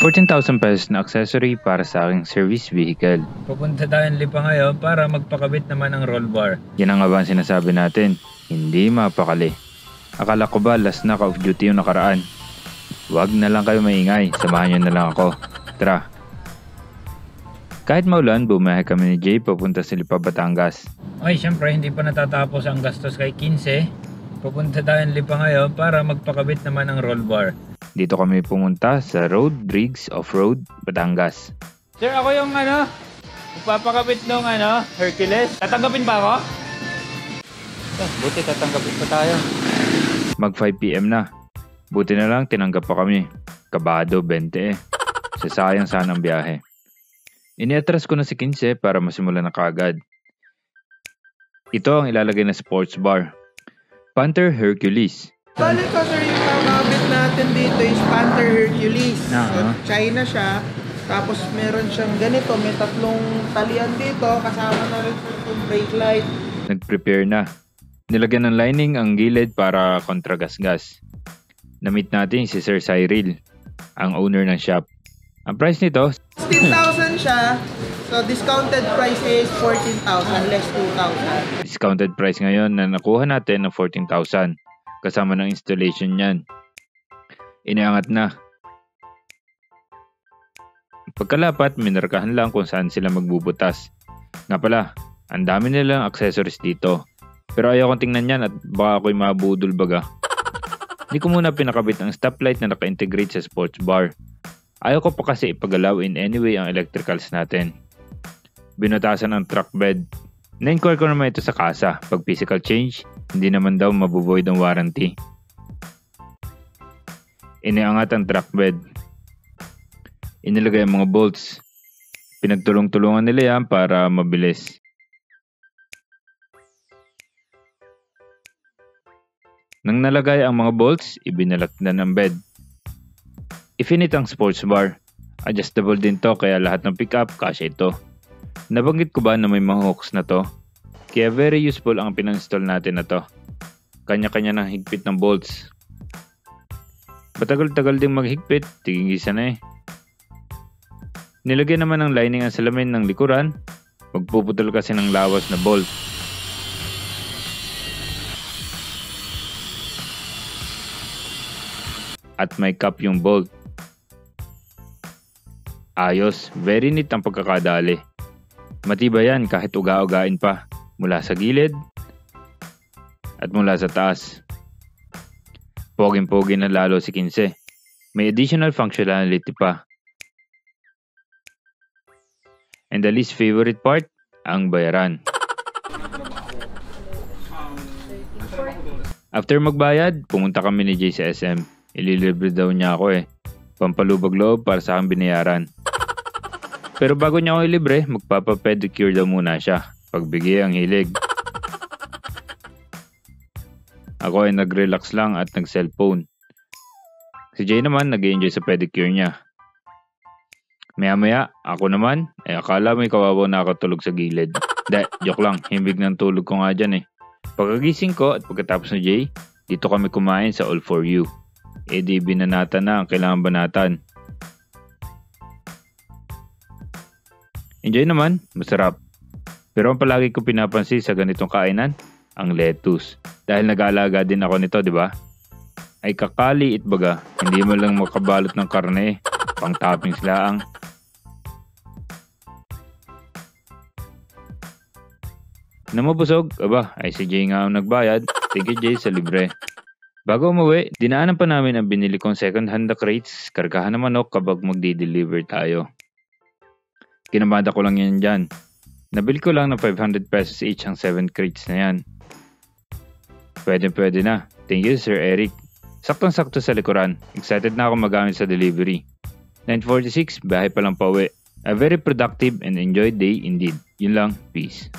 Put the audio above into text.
14,000 pesos na accessory para sa aking service vehicle. Pupunta tayong Lipa ngayon para magpakabit naman ng roll bar. Yan ang nga ba ang sinasabi natin? Hindi mapakali. Akala ko ba last na Call of Duty yung nakaraan? Huwag na lang kayo maingay, samahan nyo na lang ako. Tara! Kahit maulan, bumiyahe kami ni Jay papunta sa Lipa, Batangas. Ay, syempre hindi pa natatapos ang gastos kay 15. Pupunta tayong Lipa ngayon para magpakabit naman ng roll bar. Dito kami pumunta sa Road Briggs Off-Road, Batangas. Sir, ako yung magpapakabit ng Hercules. Tatanggapin pa ako? Buti tatanggapin pa tayo. Mag 5 PM na. Buti na lang tinanggap pa kami. Kabado 20 eh. Sasayang sana ang biyahe. Iniatras ko na si 15 para masimulan na kaagad. Ito ang ilalagay na sports bar. Panther Hercules. Bali ko sir, yung kakabit natin dito is Panther Hercules. So, China siya. Tapos meron siyang ganito, may tatlong talian dito. Kasama na rin yung brake light. Nag-prepare na. Nilagyan ng lining ang gilid para kontragasgas. Na-meet natin si Sir Cyril, ang owner ng shop. Ang price nito, 16,000 siya. So discounted price is 14,000 less 2,000. discounted price ngayon na nakuha natin ng 14,000. Kasama ng installation niyan. Iniangat na. Pagkalapat, minarkahan lang kung saan sila magbubutas. Nga pala, ang dami nilang accessories dito. Pero ayaw kong tingnan yan at baka ako'y mabudol baga. Hindi ko muna pinakabit ang stoplight na naka-integrate sa sports bar. Ayaw ko pa kasi ipagalaw in any way ang electricals natin. Binutasan ang truck bed. Na-inquire ko naman ito sa kasa. Pag physical change, hindi naman daw mabuvoid ang warranty. Iniangat ang truck bed. Inilagay ang mga bolts. Pinagtulong-tulungan nila yan para mabilis. Nang nalagay ang mga bolts, ibinalat na ng bed. Ifinit ang sports bar. Adjustable din to kaya lahat ng pickup kasya ito. Nabanggit ko ba na may mga hooks na to? Kaya very useful ang pinang-install natin na to. Kanya-kanya ng higpit ng bolts. Patagal-tagal ding maghigpit, tigigisa na eh. Nilagyan naman ng lining ang salamin ng likuran. Magpuputol kasi ng lawas na bolt. At may cap yung bolt. Ayos, very neat ang pagkakadali. Matibay yan kahit uga-ugain pa. Mula sa gilid at mula sa taas. Poging-pogi na lalo si 15. May additional functionality pa. And the least favorite part, ang bayaran. After magbayad, pumunta kami ni Jay sa SM. Ililibre daw niya ako eh. Pampalubag loob para sa aking binayaran. Pero bago niya ako ilibre, magpapapedicure daw muna siya. Pagbigay ang hilig. Ako ay nag-relax lang at nag-cellphone. Si Jay naman nag-enjoy sa pedicure niya. Maya-maya, ako naman, akala may kawawa na nakatulog sa gilid. Joke lang, himbig ng tulog ko nga dyan eh. Pagkagising ko at pagkatapos ni Jay, dito kami kumain sa All For You. Di binanatan na ang kailangan banatan. Enjoy naman, masarap. Pero ang palagi ko pinapansin sa ganitong kainan, ang lettuce. Dahil nag-aalaga din ako nito, di ba? Ay kakaliit baga, hindi mo lang makabalot ng karne eh. Pang toppings laang. Na mabusog, ay si Jay nga ang nagbayad. Thank you Jay sa libre. Bago umuwi, dinaanan pa namin ang binili kong second hand na crates, kargahan ng manok kapag magdi-deliver tayo. Kinamada ko lang yan dyan. Nabili ko lang ng 500 pesos each ang 7 crates na yan. Pwede na. Thank you Sir Eric. Saktong-sakto sa likuran. Excited na ako magamit sa delivery. 9:46, bahay pa lang pauwi. A very productive and enjoyed day indeed. Yun lang. Peace.